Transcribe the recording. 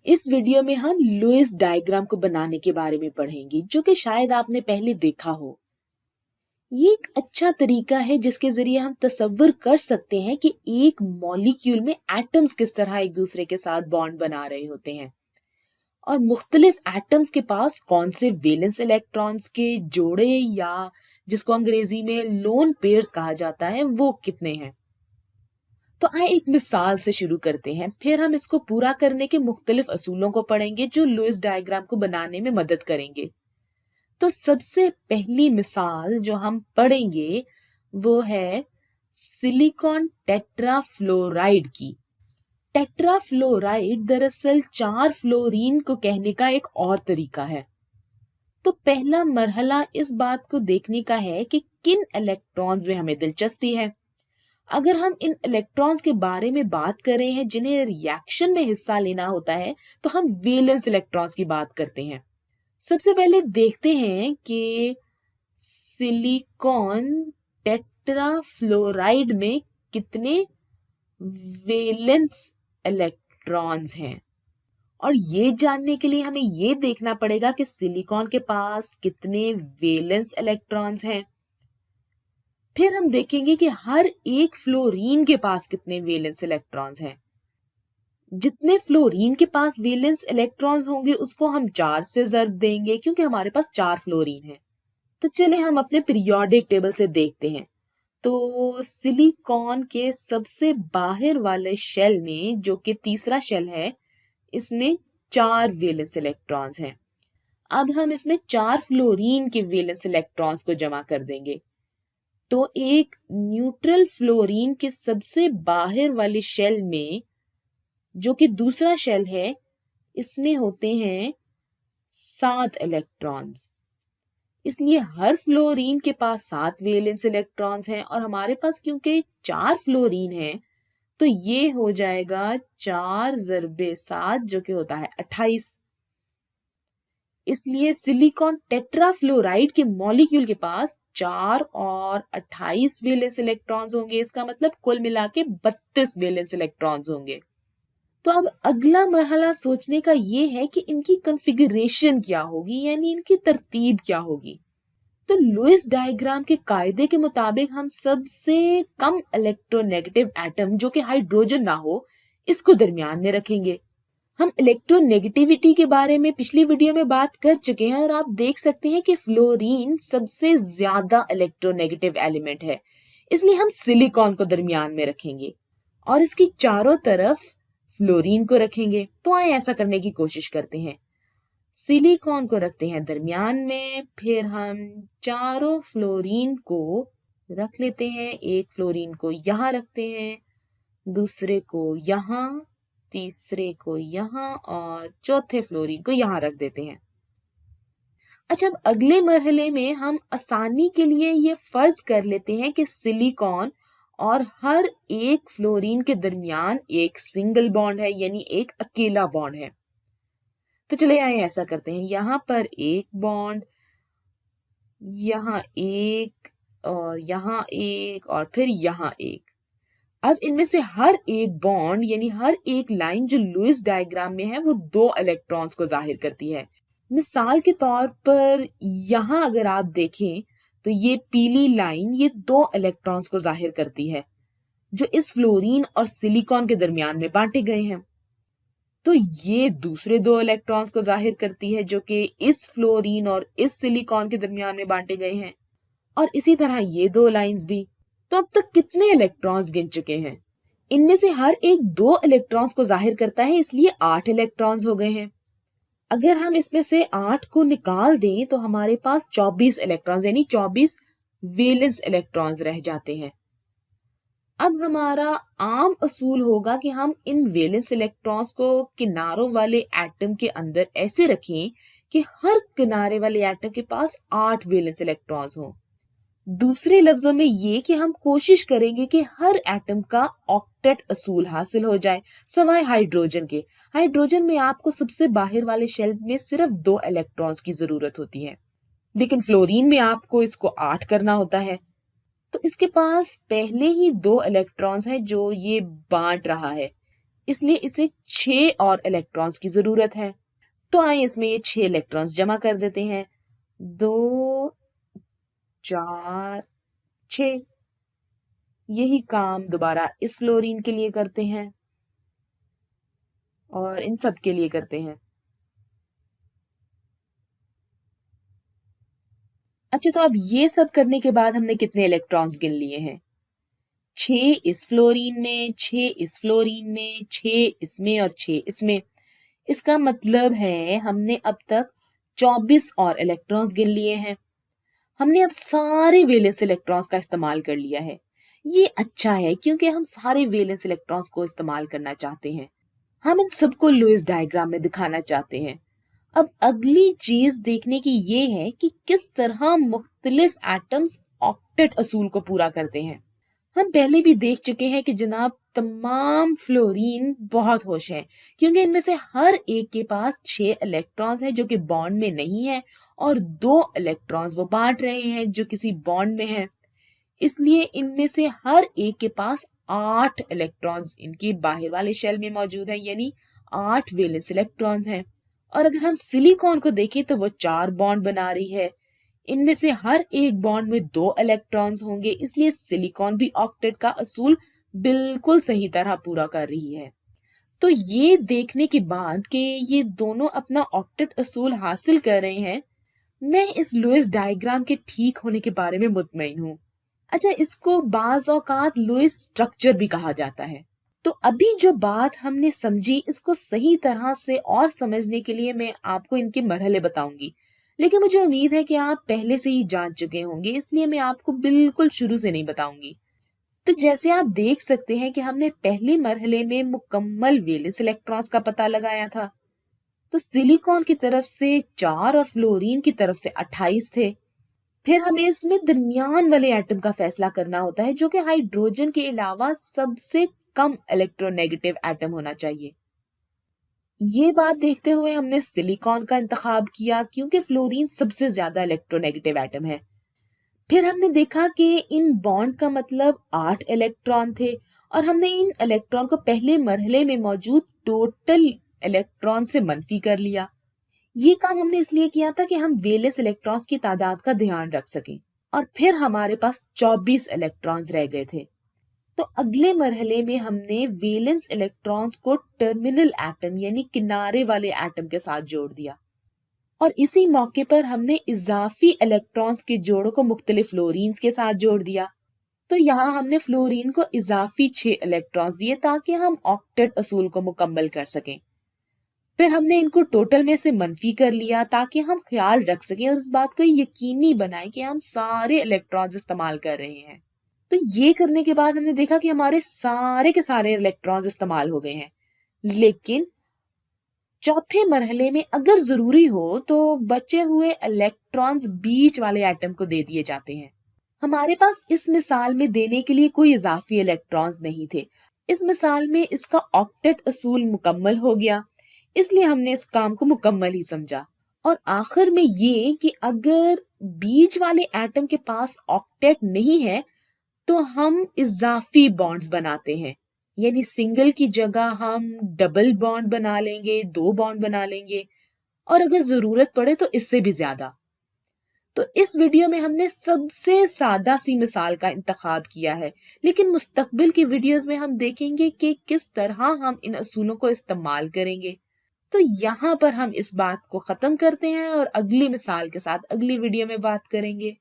इस वीडियो में हम लुईस डायग्राम को बनाने के बारे में पढ़ेंगे, जो कि शायद आपने पहले देखा हो। ये एक अच्छा तरीका है जिसके जरिए हम तसव्वुर कर सकते हैं कि एक मॉलिक्यूल में एटम्स किस तरह एक दूसरे के साथ बॉन्ड बना रहे होते हैं और मुख्तलिफ एटम्स के पास कौन से वैलेंस इलेक्ट्रॉन्स के जोड़े या जिसको अंग्रेजी में लोन पेयर्स कहा जाता है वो कितने हैं। तो आइए एक मिसाल से शुरू करते हैं, फिर हम इसको पूरा करने के मुख्तलिफ असूलों को पढ़ेंगे जो लुईस डायग्राम को बनाने में मदद करेंगे। तो सबसे पहली मिसाल जो हम पढ़ेंगे वो है सिलिकॉन टेट्राफ्लोराइड की। टेट्राफ्लोराइड दरअसल 4 फ्लोरीन को कहने का एक और तरीका है। तो पहला मरहला इस बात को देखने का है कि किन इलेक्ट्रॉन्स में हमें दिलचस्पी है। अगर हम इन इलेक्ट्रॉन्स के बारे में बात कर रहे हैं जिन्हें रिएक्शन में हिस्सा लेना होता है, तो हम वैलेंस इलेक्ट्रॉन्स की बात करते हैं। सबसे पहले देखते हैं कि सिलिकॉन टेट्राफ्लोराइड में कितने वैलेंस इलेक्ट्रॉन्स हैं, और ये जानने के लिए हमें ये देखना पड़ेगा कि सिलिकॉन के पास कितने वैलेंस इलेक्ट्रॉन्स हैं। फिर हम देखेंगे कि हर एक फ्लोरीन के पास कितने वैलेंस इलेक्ट्रॉन्स हैं। जितने फ्लोरीन के पास वैलेंस इलेक्ट्रॉन्स होंगे उसको हम 4 से ज़र्ब देंगे क्योंकि हमारे पास 4 फ्लोरीन है। तो चले हम अपने पीरियोडिक टेबल से देखते हैं। तो सिलिकॉन के सबसे बाहर वाले शेल में, जो कि तीसरा शेल है, इसमें 4 वैलेंस इलेक्ट्रॉन्स हैं। अब हम इसमें 4 फ्लोरीन के वैलेंस इलेक्ट्रॉन्स को जमा कर देंगे। तो एक न्यूट्रल फ्लोरीन के सबसे बाहर वाले शेल में, जो कि दूसरा शेल है, इसमें होते हैं 7 इलेक्ट्रॉन्स। इसलिए हर फ्लोरीन के पास 7 वैलेंस इलेक्ट्रॉन्स हैं, और हमारे पास क्योंकि 4 फ्लोरीन हैं तो ये हो जाएगा 4 ज़रबे 7, जो कि होता है 28। इसलिए सिलिकॉन टेट्राफ्लोराइड के मॉलिक्यूल के पास 4 और 28 वैलेंस इलेक्ट्रॉन्स होंगे। इसका मतलब कुल मिला के 32 वैलेंस इलेक्ट्रॉन्स होंगे। तो अब अगला मरहला सोचने का ये है कि इनकी कॉन्फ़िगरेशन क्या होगी, यानी इनकी तरतीब क्या होगी। तो लुईस डायग्राम के कायदे के मुताबिक हम सबसे कम इलेक्ट्रोनेगेटिव एटम, जो कि हाइड्रोजन ना हो, इसको दरमियान में रखेंगे। हम इलेक्ट्रोनेगेटिविटी के बारे में पिछली वीडियो में बात कर चुके हैं, और आप देख सकते हैं कि फ्लोरीन सबसे ज्यादा इलेक्ट्रोनेगेटिव एलिमेंट है, इसलिए हम सिलिकॉन को दरमियान में रखेंगे और इसकी चारों तरफ फ्लोरीन को रखेंगे। तो आइए ऐसा करने की कोशिश करते हैं। सिलिकॉन को रखते हैं दरमियान में, फिर हम चारों फ्लोरीन को रख लेते हैं। एक फ्लोरीन को यहाँ रखते हैं, दूसरे को यहाँ, तीसरे को यहाँ, और चौथे फ्लोरीन को यहाँ रख देते हैं। अच्छा, अब अगले मरहले में हम आसानी के लिए ये फर्ज कर लेते हैं कि सिलिकॉन और हर एक फ्लोरीन के दरमियान एक सिंगल बॉन्ड है, यानी एक अकेला बॉन्ड है। तो चले आइए ऐसा करते हैं। यहाँ पर एक बॉन्ड, यहाँ एक, और यहाँ एक, और फिर यहाँ एक। अब इनमें से हर एक बॉन्ड, यानी हर एक लाइन जो लुईस डायग्राम में है, वो 2 इलेक्ट्रॉन्स को जाहिर करती है। मिसाल के तौर पर यहाँ अगर आप देखें तो ये पीली लाइन ये 2 इलेक्ट्रॉन्स को जाहिर करती है जो इस फ्लोरीन और सिलिकॉन के दरमियान में बांटे गए हैं। तो ये दूसरे 2 इलेक्ट्रॉन्स को जाहिर करती है जो कि इस फ्लोरीन और इस सिलिकॉन के दरमियान में बांटे गए हैं, और इसी तरह ये 2 लाइंस भी। तो अब तक कितने इलेक्ट्रॉन्स गिन चुके हैं? इनमें से हर एक 2 इलेक्ट्रॉन्स को जाहिर करता है, इसलिए 8 इलेक्ट्रॉन्स हो गए हैं। अगर हम इसमें से 8 को निकाल दें तो हमारे पास 24 इलेक्ट्रॉन्स, यानी 24 वैलेंस इलेक्ट्रॉन्स रह जाते हैं। अब हमारा आम असूल होगा कि हम इन वैलेंस इलेक्ट्रॉन्स को किनारों वाले एटम के अंदर ऐसे रखें कि हर किनारे वाले एटम के पास 8 वैलेंस इलेक्ट्रॉन्स हों। दूसरे लफ्जों में ये कि हम कोशिश करेंगे कि हर एटम का ऑक्टेट असूल हासिल हो जाए, सवाए हाइड्रोजन के। हाइड्रोजन में आपको सबसे बाहर वाले शेल में सिर्फ 2 इलेक्ट्रॉन्स की जरूरत होती है, लेकिन फ्लोरीन में आपको इसको 8 करना होता है। तो इसके पास पहले ही 2 इलेक्ट्रॉन्स हैं जो ये बांट रहा है, اس لیے इसे 6 और इलेक्ट्रॉन्स की जरूरत है। तो आइए इसमें ये 6 इलेक्ट्रॉन्स जमा कर देते हैं। 2 4 6। यही काम दोबारा इस फ्लोरीन के लिए करते हैं और इन सब के लिए करते हैं। अच्छा, तो अब ये सब करने के बाद हमने कितने इलेक्ट्रॉन्स गिन लिए हैं? 6 इस फ्लोरीन में, 6 इस फ्लोरीन में, 6 इसमें और 6 इसमें। इसका मतलब है हमने अब तक 24 और इलेक्ट्रॉन्स गिन लिए हैं। हमने अब सारे वैलेंस इलेक्ट्रॉन्स का इस्तेमाल कर लिया है। ये अच्छा है क्योंकि हम सारे वैलेंस इलेक्ट्रॉन्स को इस्तेमाल करना चाहते हैं। हम इन सबको लुईस डायग्राम में दिखाना चाहते हैं। अब अगली चीज देखने की ये है कि किस तरह मुख्तलिफ एटम्स ऑक्टेट असूल को पूरा करते हैं। हम पहले भी देख चुके हैं कि जनाब तमाम फ्लोरीन बहुत होश हैं क्योंकि इनमें से हर एक के पास 6 इलेक्ट्रॉन्स हैं जो कि बॉन्ड में नहीं है और 2 इलेक्ट्रॉन्स वो बांट रहे हैं जो किसी बॉन्ड में है। इसलिए इनमें से हर एक के पास 8 इलेक्ट्रॉन्स इनके बाहर वाले शेल में मौजूद हैं, यानी 8 वैलेंस इलेक्ट्रॉन्स हैं। और अगर हम सिलिकॉन को देखें तो वो 4 बॉन्ड बना रही है। इनमें से हर एक बॉन्ड में 2 इलेक्ट्रॉन्स होंगे, इसलिए सिलिकॉन भी ऑक्टेट का असूल बिल्कुल सही तरह पूरा कर रही है। तो ये देखने के बाद कि ये दोनों अपना ऑक्टेट असूल हासिल कर रहे हैं, मैं इस लुईस डायग्राम के ठीक होने के बारे में मुतमईन हूँ। अच्छा, इसको बाज औकात लुईस स्ट्रक्चर भी कहा जाता है। तो अभी जो बात हमने समझी, इसको सही तरह से और समझने के लिए मैं आपको इनके मरहले बताऊंगी, लेकिन मुझे उम्मीद है कि आप पहले से ही जान चुके होंगे, इसलिए मैं आपको बिल्कुल शुरू से नहीं बताऊंगी। तो जैसे आप देख सकते हैं कि हमने पहले मरहले में मुकम्मल वैलेंस इलेक्ट्रॉन्स का पता लगाया था। तो सिलिकॉन की तरफ से 4 और फ्लोरीन की तरफ से 28 थे। फिर हमें इसमें दरमियान वाले एटम का फैसला करना होता है जो कि हाइड्रोजन के अलावा सबसे कम इलेक्ट्रोनेगेटिव एटम होना चाहिए। ये बात देखते हुए हमने सिलिकॉन का इंतखाब किया क्योंकि फ्लोरीन सबसे ज्यादा इलेक्ट्रोनेगेटिव एटम है। फिर हमने देखा कि इन बॉन्ड का मतलब 8 इलेक्ट्रॉन थे और हमने इन इलेक्ट्रॉन को पहले मरहले में मौजूद टोटल इलेक्ट्रॉन से मनफी कर लिया। ये काम हमने इसलिए किया था कि हम वैलेंस इलेक्ट्रॉन्स की तादाद का ध्यान रख सकें। और फिर हमारे पास 24 इलेक्ट्रॉन्स रह गए थे। तो अगले मरहले में हमने वैलेंस इलेक्ट्रॉन्स को टर्मिनल एटम यानी किनारे वाले एटम के साथ जोड़ दिया और इसी मौके पर हमने इजाफी इलेक्ट्रॉन्स के जोड़ों को मुख्तलिफ फ्लोरीन्स के साथ जोड़ दिया। तो यहाँ हमने फ्लोरीन को इजाफी 6 इलेक्ट्रॉन्स दिए ताकि हम ऑक्टेट असूल को मुकम्मल कर सकें। फिर हमने इनको टोटल में से मनफी कर लिया ताकि हम ख्याल रख सकें और इस बात को यकीनी बनाएं कि हम सारे इलेक्ट्रॉन्स इस्तेमाल कर रहे हैं। तो ये करने के बाद हमने देखा कि हमारे सारे के सारे इलेक्ट्रॉन्स इस्तेमाल हो गए हैं, लेकिन चौथे मरहले में अगर जरूरी हो तो बचे हुए इलेक्ट्रॉन्स बीच वाले एटम को दे दिए जाते हैं। हमारे पास इस मिसाल में देने के लिए कोई इजाफी इलेक्ट्रॉन्स नहीं थे। इस मिसाल में इसका ऑक्टेट असूल मुकम्मल हो गया, इसलिए हमने इस काम को मुकम्मल ही समझा। और आखिर में ये कि अगर बीच वाले एटम के पास ऑक्टेट नहीं है तो हम इजाफी बॉन्ड्स बनाते हैं, यानी सिंगल की जगह हम डबल बॉन्ड बना लेंगे, 2 बॉन्ड बना लेंगे और अगर जरूरत पड़े तो इससे भी ज्यादा। तो इस वीडियो में हमने सबसे सादा सी मिसाल का इंतखाब किया है, लेकिन मुस्तकबिल की वीडियोस में हम देखेंगे कि किस तरह हम इन असूलों को इस्तेमाल करेंगे। तो यहाँ पर हम इस बात को खत्म करते हैं और अगली मिसाल के साथ अगली वीडियो में बात करेंगे।